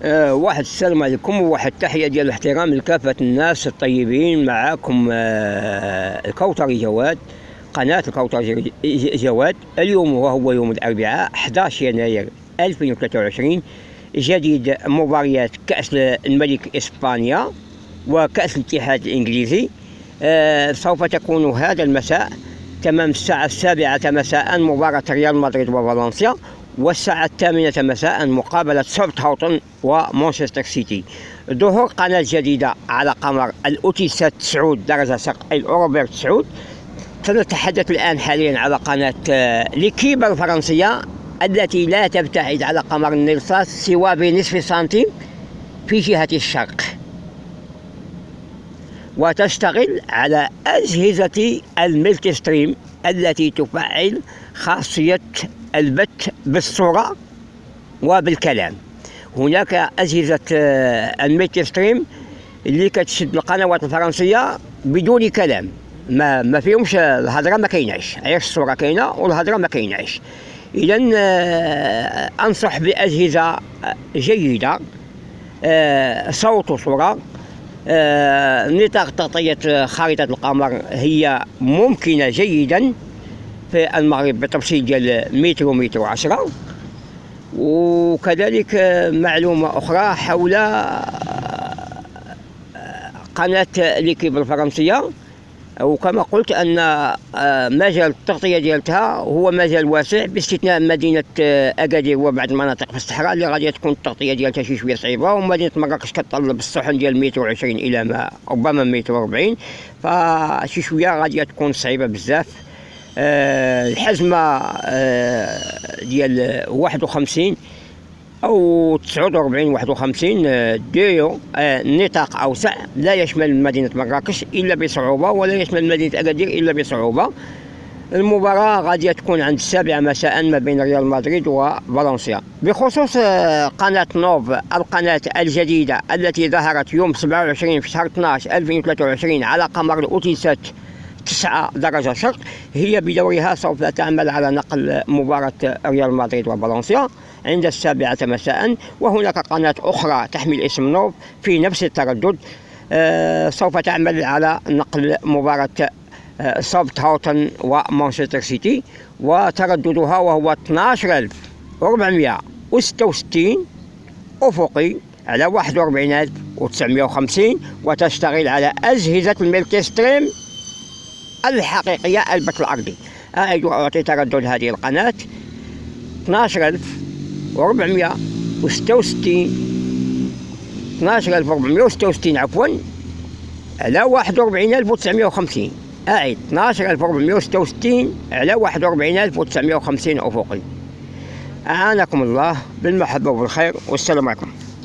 واحد السلام عليكم، وواحد التحية ديال الاحترام لكافة الناس الطيبين. معاكم الكوثري جواد، قناة الكوثري جواد. اليوم وهو يوم الأربعاء 11 يناير 2023، جديد مباريات كأس الملك إسبانيا وكأس الاتحاد الإنجليزي. سوف تكون هذا المساء تمام الساعة 7 مساء مباراة ريال مدريد وفالنسيا، والساعة 8 مساء مقابلة ساوثهامبتون ومانشستر سيتي. ظهور قناة جديدة على قمر الأوتيسات سعود درجة سقط روبرت سعود. سنتحدث الآن حاليا على قناة ليكيب الفرنسية التي لا تبتعد على قمر النيلسات سوى بنصف سنتيم في جهة الشرق، وتشتغل على أجهزة الملتي ستريم التي تفعل خاصية البث بالصورة وبالكلام. هناك أجهزة الملتي ستريم اللي كتشد القنوات الفرنسية بدون كلام، ما فيهمش الهضرة، ما كايناش، عيش الصورة كاينة والهضرة ما كايناش. إذن أنصح بأجهزة جيدة، صوت وصورة. نطاق تغطية خارطة القمر هي ممكنة جيدا في المغرب بتفصيل ديال متر 10. وكذلك معلومة أخرى حول قناة ليكيب الفرنسية، وكما قلت أن مجال التغطية ديالتها هو مجال واسع باستثناء مدينة أكادير وبعض المناطق في الصحراء اللي غادي تكون التغطية ديالتها شي شوية صعيبة، ومدينة مراكش كتطلب الصحن ديال 120 إلى ما ربما 140، فشي شوية غادي تكون صعيبة بزاف. الحزمة ديال 51 أو 49 51 ديو نطاق أوسع، لا يشمل مدينة مراكش إلا بصعوبة، ولا يشمل مدينة أكادير إلا بصعوبة. المباراة غادية تكون عند 7 مساء ما بين ريال مدريد وفالنسيا. بخصوص قناة نوف، القناة الجديدة التي ظهرت يوم 27 في شهر 12 2023 على قمر الأوتيسات 9 درجة شرق، هي بدورها سوف تعمل على نقل مباراة ريال مدريد وفالنسيا عند 7 مساء. وهناك قناة أخرى تحمل اسم نوف في نفس التردد سوف تعمل على نقل مباراة ساوثهامبتون ومانشستر سيتي، وترددها وهو 12466 أفقي على 41950، وتشتغل على أجهزة الملتي ستريم الحقيقية البث الأرضي. أعيد وأعطي تردد هذه القناة 12466 عفوا على 41950. أعيد 12466 على 41950 أفقي. أعانكم الله بالمحبة والخير، والسلام عليكم.